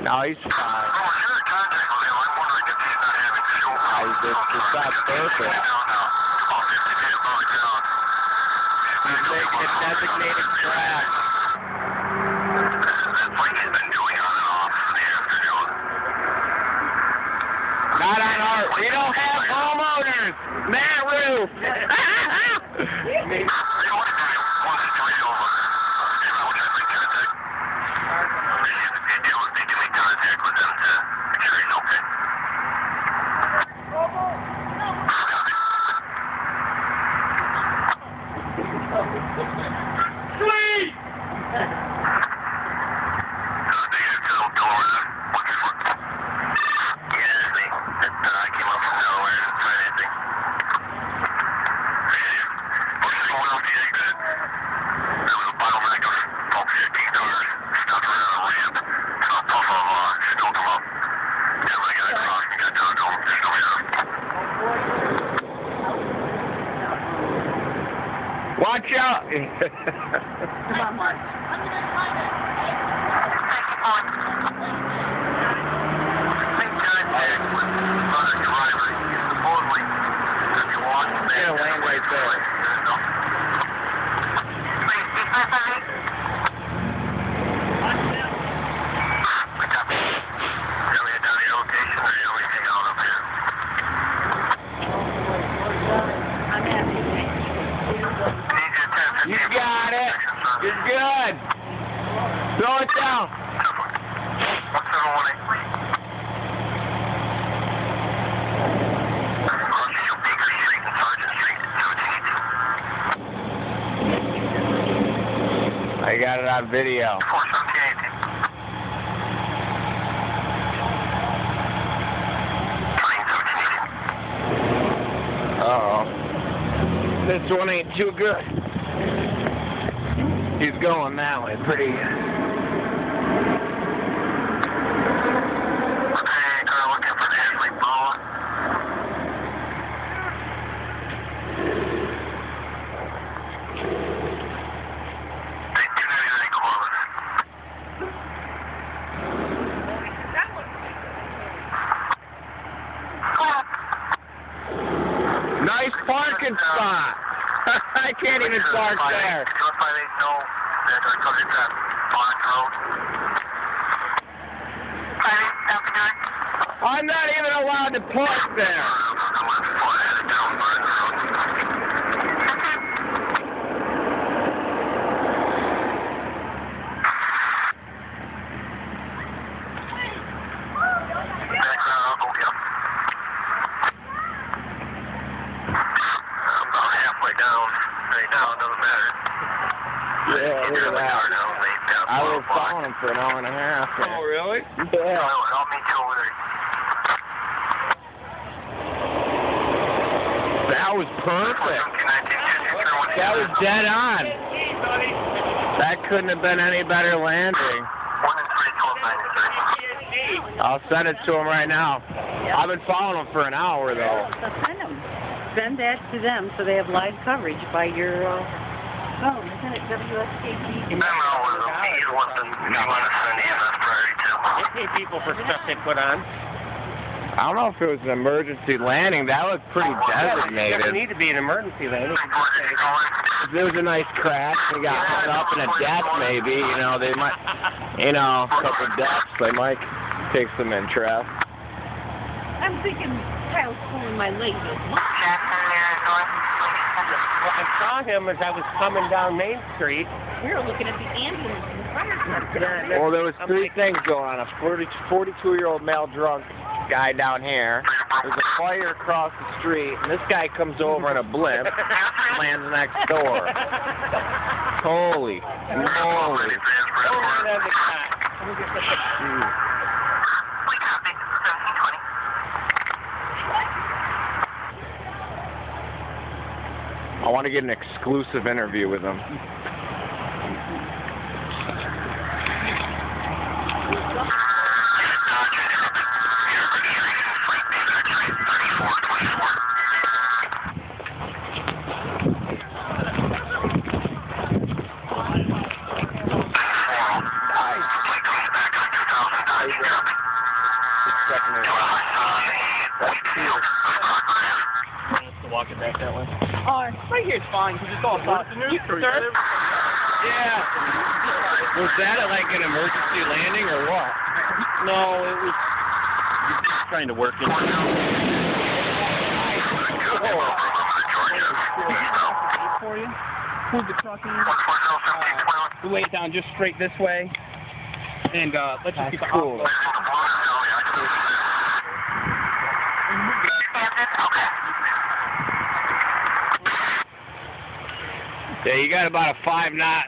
No, he's fine. It's not perfect. He's making a designated track. Not on our. We don't have homeowners. Matt Roof. Sweet! Watch out! Come on, Mark. Get a lane right there. You got it. You're good. Throw it down. I got it on video. Uh-oh. This one ain't too good. He's going that way pretty good. Nice parking spot. I can't even park there. I'm not even allowed to park there. Yeah, look at that. I was following him for an hour and a half. Oh, really? Yeah. That was perfect. That was dead on. That couldn't have been any better landing. I'll send it to him right now. I've been following him for an hour, though. Send them. Send that to them so they have live coverage by your phone. Isn't it WSKG? They pay people for stuff they put on. I don't know if it was an emergency landing. That looked pretty It doesn't designated. need to be an emergency landing. If there was a nice crash, they got hung up in a death maybe, they might, a couple deaths, they might take some interest. I'm thinking Kyle's pulling my leg. Well, I saw him as I was coming down Main Street. We were looking at the ambulance and the fire truck. Well, there was three things going on. A 42-year-old male drunk guy down here. There's a fire across the street, and this guy comes over in a blimp, lands next door. Holy moly. I want to get an exclusive interview with him. Nice. back that way. Right here is fine, because it's all flat. Sir? Yeah. Was that like an emergency landing or what? No, it was just trying to work in. For you. Move the truck in. We lay it down just straight this way. And let's just keep it cool. Yeah, you got about a 5-knot.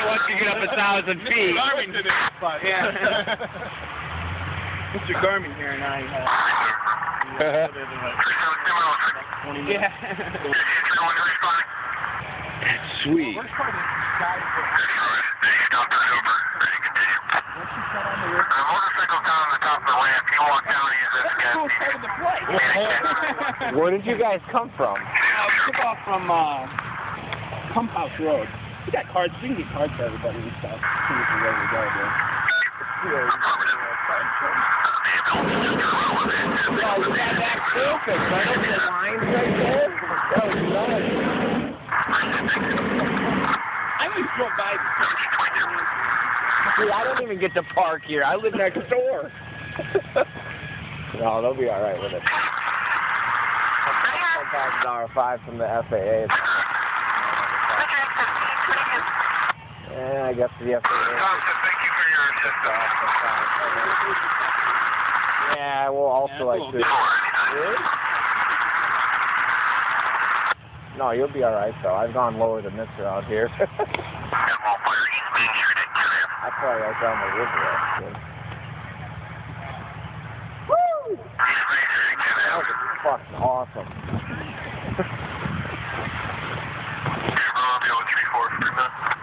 Once you get up 1,000 feet. Yeah. Mr. Garmin here and I yeah. Sweet. Where did you guys come from? We took off from Pump House Road. We got cards. We can get cards for everybody and stuff. See if we're ready to go, dude. Oh, you got that perfect. Right over the lines right there. That was nice. I always drove by. See, I don't even get to park here. I live next door. No, they'll be all right with it. $1,000 from the FAA. Yeah, I guess the FAA. Thank you for your assistance. Yeah, we'll also like to. Really? No, you'll be all right though. I've gone lower than this around here. I feel like I found my river rest. Woo! That was fucking awesome. Bravo 343.